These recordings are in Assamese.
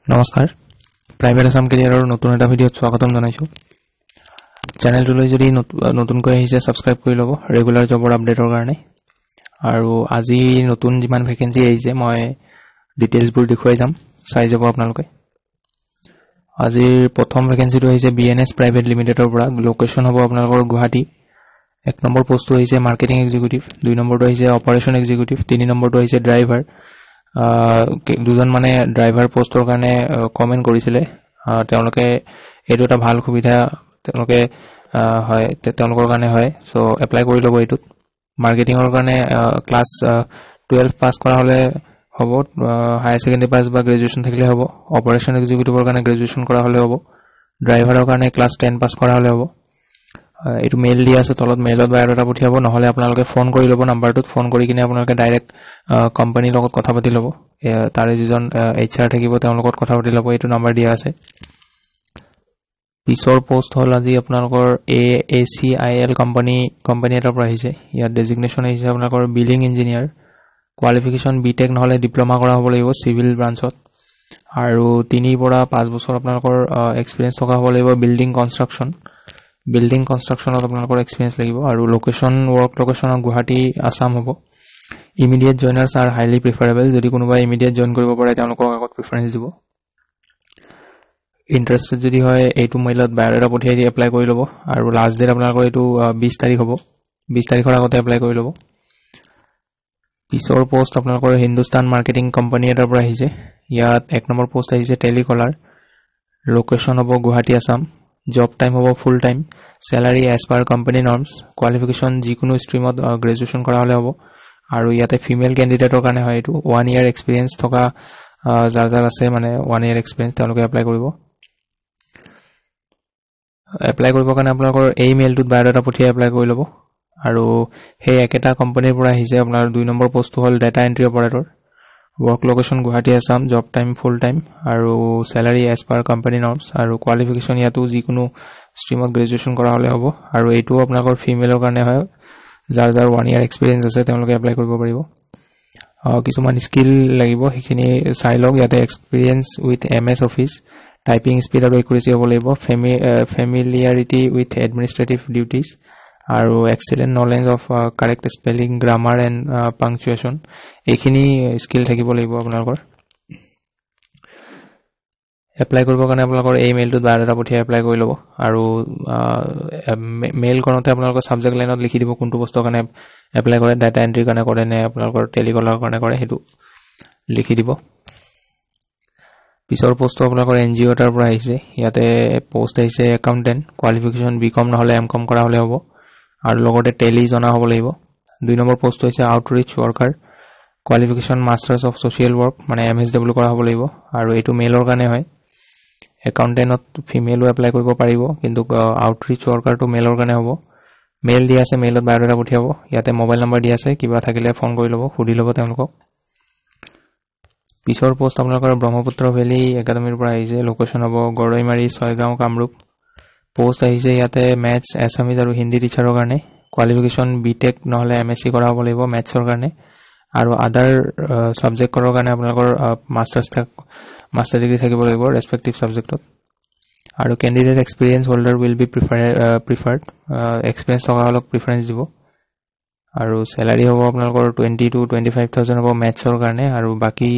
নমস্কাৰ প্ৰাইভেট আসাম কেৰিয়াৰৰ নতুন এটা ভিডিঅ'ত স্বাগতম জনাইছো চেনেলটোলৈ যদি নতুনকৈ আহিছে সাবস্ক্ৰাইব কৰি লব ৰেগুলাৰ জবৰ আপডেটৰ কাৰণে আৰু আজি নতুন যিমান ভেকেন্সি আহিছে মই ডিটেইলছবোৰ দেখুৱাই যাম চাই যাব আপোনালোকে আজিৰ প্ৰথম ভেকেন্সিটো আহিছে বিএনএছ প্ৰাইভেট লিমিটেডৰ পৰা লোকেশন হ'ব আপোনালোকৰ গুৱাহাটী এক নম্বৰ পোষ্টটো আহিছে মাৰ্কেটিং এক্সিকিউটিভ দুই নম্বৰটো আহিছে অপাৰেশন এক্সিকিউটিভ তিনি নম্বৰটো আহিছে ড্ৰাইভাৰ দুজন মানে ড্ৰাইভাৰ পোষ্টৰ কাৰণে কমেন্ট কৰিছিলে তেওঁলোকে এটো এটা ভাল সুবিধা তেওঁলোকে হয় তেওঁলোকৰ কাৰণে হয় সো এপ্লাই কৰি লব এটো মাৰ্কেটিংৰ কাৰণে ক্লাছ 12 পাস কৰা হলে হ'ব হায়াৰ সেকেন্ডাৰী পাস বা গ্ৰেজুৱেচন থাকিলে হ'ব অপাৰেশন এক্সিকিউটিভৰ কাৰণে গ্ৰেজুৱেচন কৰা হলে হ'ব ড্ৰাইভাৰৰ কাৰণে ক্লাছ 10 পাস কৰা হলে হ'ব এটো মেইল দিয়া আছে তলত মেইলত বায়োডাটা পঠিয়াব নহলে আপোনালোকে ফোন কৰি লব নাম্বাৰটোত ফোন কৰি কিনে আপোনালোকে ডাইৰেক্ট কোম্পানীৰ লগত কথা পাতি লব তাৰে যিজন এইচআৰ থাকিব তেওঁৰ লগত কথা পাতি লব এটো নাম্বাৰ দিয়া আছে পিছৰ পোষ্ট হল আজি আপোনালোকৰ ACIL কোম্পানী এটাৰ পৰা আহিছে ইয়াৰ ডেজিগনেশ্যন আহিছে আপোনালোকৰ বিলিং ইঞ্জিনিয়াৰ কোৱালিফিকেশন বিটেক নহলে ডিপ্লোমা কৰা হ'ব লাগিব সিভিল ব্ৰাঞ্চত আৰু 3 পৰা 5 বছৰ আপোনালোকৰ এক্সপেৰিয়েন্স থকা হ'ব লাগিব বিল্ডিং কনস্ট্ৰাকশনত আপোনালোকৰ এক্সপেৰিয়েন্স লাগিব আৰু location work location Guwahati Assam হ'ব ইমিডিয়েট জয়নাৰ্স আৰ হাইলি প্ৰিফাৰেবল যদি কোনোবা ইমিডিয়েট জয়েন কৰিব পাৰে তেওঁলোকক আগত প্ৰিফাৰেন্স দিব ইন্টাৰেস্টেড যদি হয় এইটো মেইলত বায়োডাটা পঠিয়াই দি এপ্লাই কৰি লব আৰু লাষ্ট ডেট আপোনালোকৰ এইটো 20 তাৰিখ হ'ব 20 তাৰিখৰ আগতে এপ্লাই কৰি লব পিছৰ পোষ্ট আপোনালোকৰ হিন্দুস্তান মাৰ্কেটিং কোম্পানী এটাৰ পৰা আহিছে ইয়াত এক নম্বৰ পোষ্ট আহিছে টেলিকলাৰ লোকেশন হ'ব গুৱাহাটী আসাম জব টাইম হ'ব full time salary as per company norms qualification যিকোনো ষ্ট্ৰীমত গ্ৰেজুৱেচন কৰা হলে হ'ব আৰু ইয়াতে ফিমেল ক্যান্ডিডেটৰ কাৰণে হয় এটো 1 ইয়াৰ এক্সপেৰিয়েন্স থকা যাৰ আছে মানে 1 ইয়াৰ এক্সপেৰিয়েন্স তেওঁলোকে এপ্লাই কৰিব কাৰণে আপোনালোকৰ এই মেইলটোত বায়োডাটা পঠিয়াই এপ্লাই কৰি লব আৰু সেই একেটা কোম্পানীৰ পৰা আহিছে আপোনাৰ 2 নম্বৰ পোষ্টটো হল data entry operator work location Guwahati Assam job time full time আৰু স্যালাৰি এজ পাৰ কোম্পানী নৰ্মস আৰু কোৱালিফিকেশন ইয়াতো যিকোনো ষ্ট্ৰীমত গ্ৰেজুৱেচন কৰা হলে হ'ব আৰু এইটো আপোনালোকৰ ফিমেলৰ কাৰণে হয় যাৰ 1 ইয়াৰ এক্সপেৰিয়েন্স আছে তেওঁলোকে এপ্লাই কৰিব পাৰিব কিছুমান স্কিল লাগিব সেইখিনি চাই লওক ইয়াতে experience with MS office typing speed আৰু একুৰেসি হ'ব লাগিব ফেমিলিয়াৰিটি উইথ এডমিনিষ্ট্ৰেটিভ ডিউটিজ আৰু excellent knowledge of correct spelling grammar and punctuation এইখিনি স্কিল থাকিব লাগিব আপোনালোকৰ এপ্লাই কৰিবৰ কাৰণে আপোনালোকৰ এই মেইলটোত বায়োডাটা পঠিয়াই এপ্লাই কৰি লব আৰু মেইল কৰোতে আপোনালোকৰ সাবজেক্ট লাইনত লিখি দিব কোনটো পোষ্টৰ কাৰণে এপ্লাই কৰে ডাটা এন্ট্ৰি কাৰণে কৰে নে আপোনালোকৰ টেলিকলাৰ কাৰণে কৰে হেতু লিখি দিব পিছৰ পোষ্ট আপোনালোকৰ এনজিও এটাৰ পৰা আহিছে ইয়াতে পোষ্ট আহিছে একাউন্টেন্ট কোৱালিফিকেশন বিকম নহলে এমকম কৰা হলে হ'ব আৰু লগতে টেলি জনা হ'ব লাগিব 2 নম্বৰ পোষ্ট হৈছে outreach worker qualification masters of social work মানে এমএসডব্লিউ কৰা হ'ব লাগিব আৰু এটো মেইলৰ কাৰণে হয় একাউন্টেন্টত ফিমেলও এপ্লাই কৰিব পাৰিব কিন্তু আউটৰিচ ওয়াৰ্কাৰটো মেইলৰ কাৰণে হ'ব মেইল দিয়া আছে মেইলত বায়োডাটা পঠিয়াব ইয়াতে মোবাইল নম্বৰ দিয়া আছে কিবা থাকিলে ফোন কৰি লব সুধি লব তেওঁলোকক পিছৰ পোষ্ট আপোনালোকৰ ব্ৰহ্মপুত্ৰ ভেলী একাডেমীৰ পৰা আহিছে লোকেশন হ'ব গৰৈমাৰী ছয়গাঁও কামৰূপ পোষ্ট আহিছে ইয়াতে ম্যাথছ এছামিজ আৰু হিন্দী টিচাৰৰ কাৰণে কোৱালিফিকেশন বিটেক নহলে এমএসসি কৰা হ'ব লাগিব ম্যাথছৰ কাৰণে আৰু আদাৰ সাবজেক্টৰ কাৰণে আপোনালোকৰ মাষ্টাৰ ডিগ্ৰী থাকিব লাগিব ৰেসপেক্টিভ সাবজেক্টত আৰু candidate experience holder will be preferred experience থকা হলক প্ৰিফাৰেন্স দিব আৰু স্যালাৰি হ'ব আপোনালোকৰ 20 to 25000 হ'ব ম্যাথছৰ কাৰণে আৰু বাকি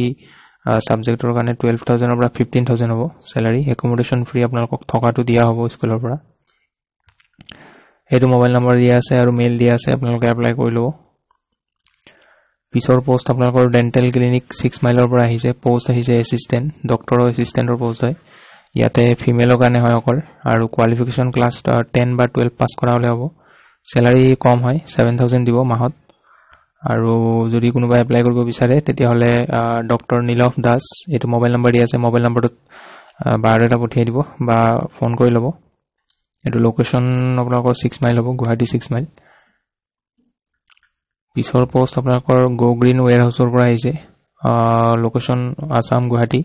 সাবজেক্টৰ কাৰণে 12000 পৰা 15000 হ'ব স্যালাৰি একমোডেশন ফ্ৰী আপোনালোকক থকাটো দিয়া হ'ব স্কুলৰ পৰা এটো মোবাইল নম্বৰ দিয়া আছে আৰু মেইল দিয়া আছে আপোনালোকে এপ্লাই কৰি লব পিছৰ পোষ্ট আপোনালোকৰ ডেন্টাল ক্লিনিক 6 মাইলৰ পৰা আহিছে পোষ্ট আহিছে এসিস্ট্যান্ট ডক্টৰৰ এসিস্ট্যান্টৰ পোষ্ট হয় ইয়াতে ফিমেলৰ কাৰণে হয় অকল আৰু কোৱালিফিকেশন ক্লাছ 10 বা 12 পাস কৰা হলে হ'ব স্যালাৰি কম হয় 7000 দিব মাহত আৰু যদি কোনোবা এপ্লাই কৰিব বিচাৰে তেতিয়া হলে ডক্টৰ নীলভ দাস এটো মোবাইল নম্বৰ দিয়া আছে মোবাইল নম্বৰটোত বায়োডাটা পঠিয়াই দিব বা ফোন কৰি লব এটো লোকেশন আপোনালোকৰ 6 মাইল হ'ব গুৱাহাটী 6 মাইল পিছৰ পোষ্ট আপোনালোকৰ গো গ্ৰীণ ওয়্যাৰহাউছৰ পৰা আহিছে লোকেশন আসাম গুৱাহাটী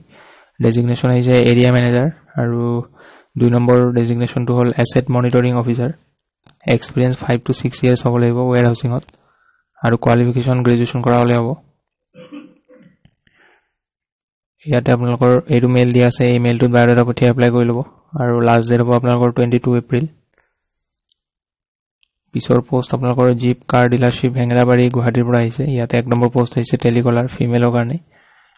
ডেজিগনেশ্যন আহিছে এৰিয়া মেনেজাৰ আৰু 2 নম্বৰ ডেজিগনেশ্যনটো হল asset monitoring officer experience 5 to 6 years হ'ব লাগিব ওয়্যাৰহাউসিংত আৰু কোৱালিফিকেশন গ্ৰেজুৱেচন কৰা হলে হ'ব ইয়াতে আপোনালোকৰ এইটো মেইল দিয়া আছে এই মেইলটোত বায়োডাটা পঠিয়াই এপ্লাই কৰি ল'ব আৰু লাষ্ট ডেট হ'ব আপোনালোকৰ 22 এপ্ৰিল পিছৰ পোষ্ট আপোনালোকৰ জিপ কাৰ ডিলাৰশ্বিপ হেঙেৰাবাৰী গুৱাহাটীৰ পৰা আহিছে ইয়াতে 1 নম্বৰ পোষ্ট আহিছে টেলিকলাৰ ফিমেলৰ কাৰণে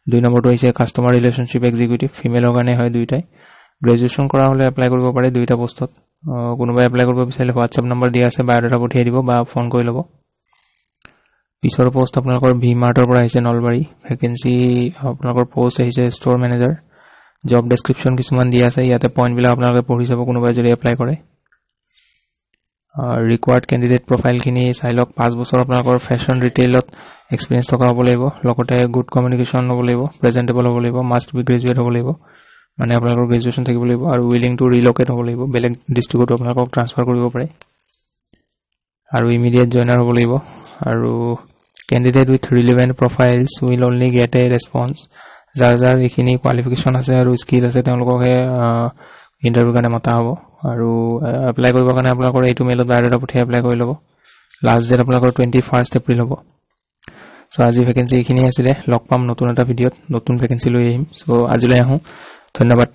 2 নম্বৰটো হৈছে কাস্টমাৰ ৰিলেশনশ্বিপ এক্সিকিউটিভ ফিমেলৰ কাৰণে হয় দুইটাই গ্ৰেজুৱেচন কৰা হলে এপ্লাই কৰিব পাৰে দুইটা পোষ্টত কোনোবাই এপ্লাই কৰিব বিচাৰিলে হোৱাটছআপ নম্বৰ দিয়া আছে বায়োডাটা পঠিয়াই দিব বা ফোন কৰি ল'ব পিছৰ পোষ্ট আপোনালোকৰ ভি মাৰ্টৰ পৰা আহিছে নলবাৰী ভ্যাকেন্সি আপোনালোকৰ পোষ্ট আহিছে ষ্ট'ৰ মেনেজাৰ জব ডেসক্ৰিপচন কিছুমান দিয়া আছে ইয়াতে পইণ্ট বিলাক আপোনালোকে পঢ়ি যাব কোনোবাই যদি এপ্লাই কৰে ৰিকোয়াৰ্ড ক্যান্ডিডেট প্ৰফাইল খিনি চাই লওক 5 বছৰ আপোনালোকৰ ফেশ্বন ৰিটেইলত এক্সপেৰিয়েন্স থকা হ'ব লাগিব লগতে গুড কমিউনিকেশ্যন হ'ব লাগিব প্ৰেজেন্টেবল হ'ব লাগিব মাষ্ট বি গ্ৰেজুৱেট হ'ব লাগিব মানে আপোনালোকৰ গ্ৰেজুৱেচন থাকিব লাগিব আৰু উইলিং টু ৰিলোকেট হ'ব লাগিব বেলেগ ডিস্ট্ৰিক্টত আপোনালোকক ট্ৰান্সফাৰ কৰিব পাৰে আৰু ইমিডিয়েট জয়নাৰ হ'ব লাগিব আৰু candidate with relevant profiles will only get a response যাৰ এখিনি কোৱালিফিকেশন আছে আৰু স্কিল আছে তেওঁলোককহে ইন্টাৰভিউ কাৰণে মাতা হ'ব আৰু এপ্লাই কৰিবৰ কাৰণে আপোনালোকৰ এইটো মেইলত বায়োডাটা পঠিয়াই এপ্লাই কৰি ল'ব লাষ্ট ডেট আপোনালোকৰ 21 এপ্ৰিল হ'ব সো আজি ভ্যাকেন্সি এখিনি আছিল লগ পাম নতুন এটা ভিডিঅত নতুন ভ্যাকেন্সি লৈ আহিম সো আজিলৈ আহো ধন্যবাদ